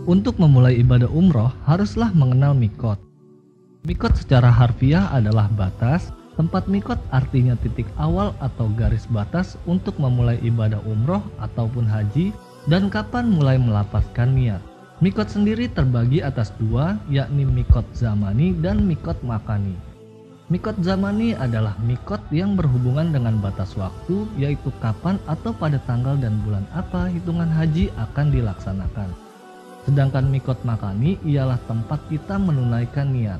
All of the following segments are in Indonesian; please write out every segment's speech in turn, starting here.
Untuk memulai ibadah umroh, haruslah mengenal mikot. Mikot secara harfiah adalah batas. Tempat mikot artinya titik awal atau garis batas untuk memulai ibadah umroh ataupun haji dan kapan mulai melafazkan niat. Mikot sendiri terbagi atas dua, yakni mikot zamani dan mikot makani. Mikot zamani adalah mikot yang berhubungan dengan batas waktu, yaitu kapan atau pada tanggal dan bulan apa hitungan haji akan dilaksanakan. Sedangkan mikot makani ialah tempat kita menunaikan niat.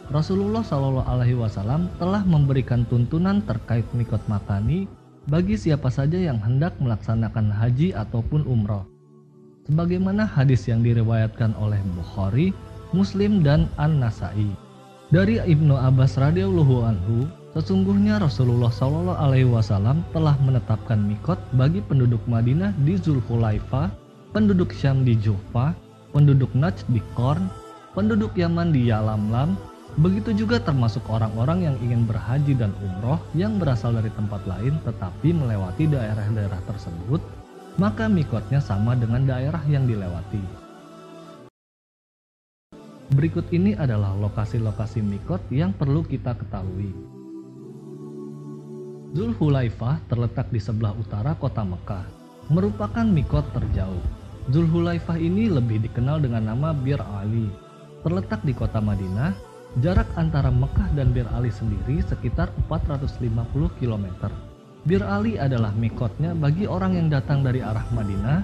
Rasulullah SAW telah memberikan tuntunan terkait mikot makani bagi siapa saja yang hendak melaksanakan haji ataupun umroh. Sebagaimana hadis yang diriwayatkan oleh Bukhari, Muslim dan An-Nasai. Dari Ibnu Abbas radhiyallahu anhu, sesungguhnya Rasulullah SAW telah menetapkan mikot bagi penduduk Madinah di Zulhulaifah, penduduk Syam di Juhfah, penduduk Najd di Qarn, penduduk Yaman di Yalamlam. Begitu juga termasuk orang-orang yang ingin berhaji dan umroh yang berasal dari tempat lain tetapi melewati daerah-daerah tersebut, maka mikotnya sama dengan daerah yang dilewati. Berikut ini adalah lokasi-lokasi mikot yang perlu kita ketahui. Zulhulaifah terletak di sebelah utara kota Mekah, merupakan mikot terjauh. Zulhulaifah ini lebih dikenal dengan nama Bir Ali, terletak di kota Madinah. Jarak antara Mekah dan Bir Ali sendiri sekitar 450 km. Bir Ali adalah mikotnya bagi orang yang datang dari arah Madinah.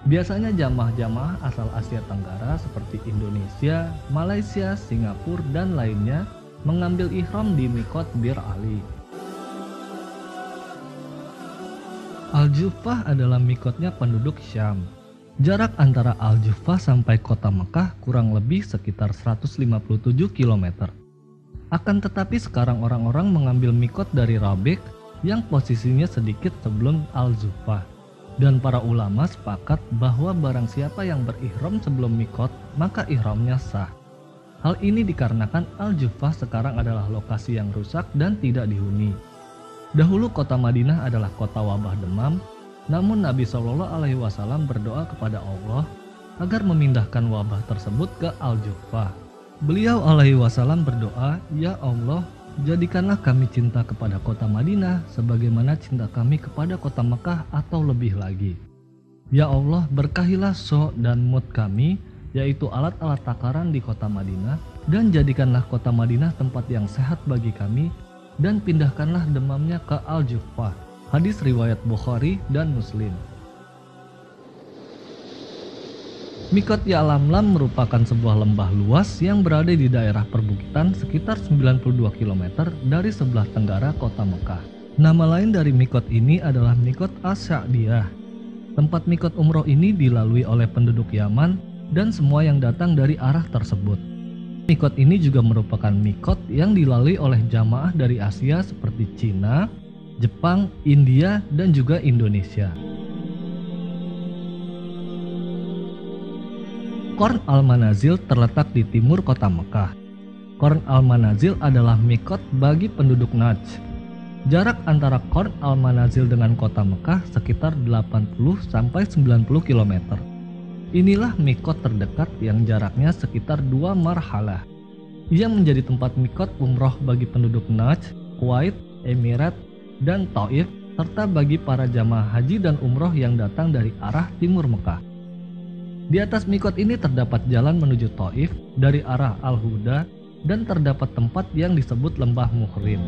Biasanya jamaah-jamaah asal Asia Tenggara seperti Indonesia, Malaysia, Singapura, dan lainnya mengambil ihram di mikot Bir Ali. Al-Juhfah adalah mikotnya penduduk Syam. Jarak antara Al-Juhfah sampai kota Mekah kurang lebih sekitar 157 km. Akan tetapi sekarang orang-orang mengambil mikot dari Rabigh yang posisinya sedikit sebelum Al-Juhfah. Dan para ulama sepakat bahwa barang siapa yang berihram sebelum mikot, maka ihramnya sah. Hal ini dikarenakan Al-Juhfah sekarang adalah lokasi yang rusak dan tidak dihuni. Dahulu kota Madinah adalah kota wabah demam. Namun Nabi SAW berdoa kepada Allah agar memindahkan wabah tersebut ke Al-Juhfah. Beliau SAW berdoa, "Ya Allah, jadikanlah kami cinta kepada kota Madinah sebagaimana cinta kami kepada kota Mekah atau lebih lagi. Ya Allah, berkahilah so dan mud kami, yaitu alat-alat takaran di kota Madinah, dan jadikanlah kota Madinah tempat yang sehat bagi kami, dan pindahkanlah demamnya ke Al-Juhfah." Hadis riwayat Bukhari dan Muslim. Mikot Yalamlam merupakan sebuah lembah luas yang berada di daerah perbukitan sekitar 92 km dari sebelah tenggara kota Mekah. Nama lain dari mikot ini adalah Mikot As-Sa'diyah. Tempat mikot umroh ini dilalui oleh penduduk Yaman dan semua yang datang dari arah tersebut. Mikot ini juga merupakan mikot yang dilalui oleh jamaah dari Asia seperti Cina, Jepang, India, dan juga Indonesia. Qarn al-Manazil terletak di timur kota Mekah. Qarn al-Manazil adalah mikot bagi penduduk Najd. Jarak antara Qarn al-Manazil dengan kota Mekah sekitar 80-90 km. Inilah mikot terdekat yang jaraknya sekitar 2 marhalah. Ia menjadi tempat mikot umroh bagi penduduk Najd, Kuwait, Emirat, dan Taif, serta bagi para jamaah haji dan umroh yang datang dari arah timur Mekah. Di atas mikot ini terdapat jalan menuju Taif dari arah Al-Huda dan terdapat tempat yang disebut Lembah Muhrim.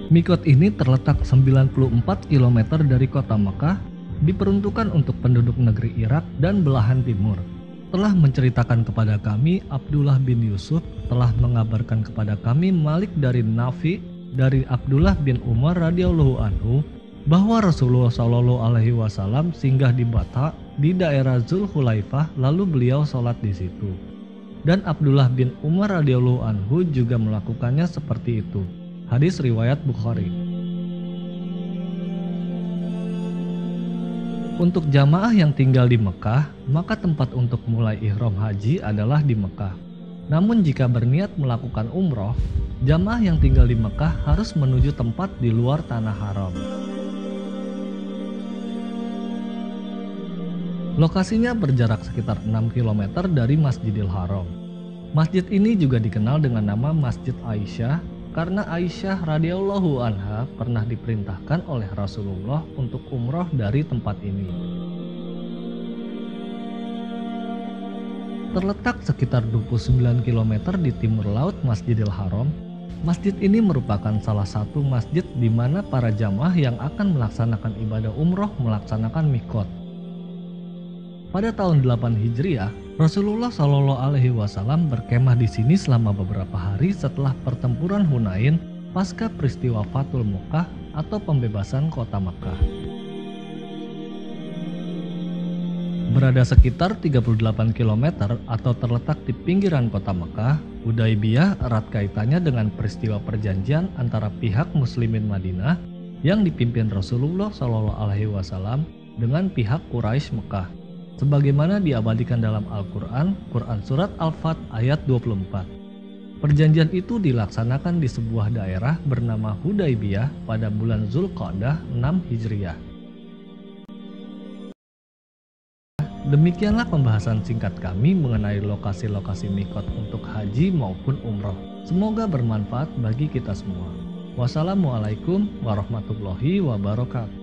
Mikot ini terletak 94 km dari kota Mekah, diperuntukkan untuk penduduk negeri Irak dan belahan timur. Telah menceritakan kepada kami Abdullah bin Yusuf, telah mengabarkan kepada kami Malik dari Nafi dari Abdullah bin Umar radhiyallahu anhu bahwa Rasulullah SAW singgah di Bata di daerah Zulhulaifah, lalu beliau sholat di situ. Dan Abdullah bin Umar radhiyallahu anhu juga melakukannya seperti itu. Hadis riwayat Bukhari. Untuk jamaah yang tinggal di Mekah, maka tempat untuk mulai ihram haji adalah di Mekah. Namun jika berniat melakukan umroh, jamaah yang tinggal di Mekah harus menuju tempat di luar tanah haram. Lokasinya berjarak sekitar 6 km dari Masjidil Haram. Masjid ini juga dikenal dengan nama Masjid Aisyah karena Aisyah radhiyallahu anha pernah diperintahkan oleh Rasulullah untuk umroh dari tempat ini. Terletak sekitar 29 km di timur laut Masjidil Haram, masjid ini merupakan salah satu masjid di mana para jamaah yang akan melaksanakan ibadah umroh melaksanakan mikot. Pada tahun 8 Hijriah, Rasulullah Shallallahu Alaihi Wasallam berkemah di sini selama beberapa hari setelah pertempuran Hunain pasca peristiwa Fathul Makkah atau pembebasan kota Makkah. Berada sekitar 38 km atau terletak di pinggiran kota Makkah, Hudaybiyah erat kaitannya dengan peristiwa perjanjian antara pihak Muslimin Madinah yang dipimpin Rasulullah Shallallahu Alaihi Wasallam dengan pihak Quraisy Mekah. Sebagaimana diabadikan dalam Al-Quran, Quran Surat Al-Fat ayat 24. Perjanjian itu dilaksanakan di sebuah daerah bernama Hudaybiyah pada bulan Zulqa'dah 6 Hijriah. Demikianlah pembahasan singkat kami mengenai lokasi-lokasi mikot untuk haji maupun umroh. Semoga bermanfaat bagi kita semua. Wassalamualaikum warahmatullahi wabarakatuh.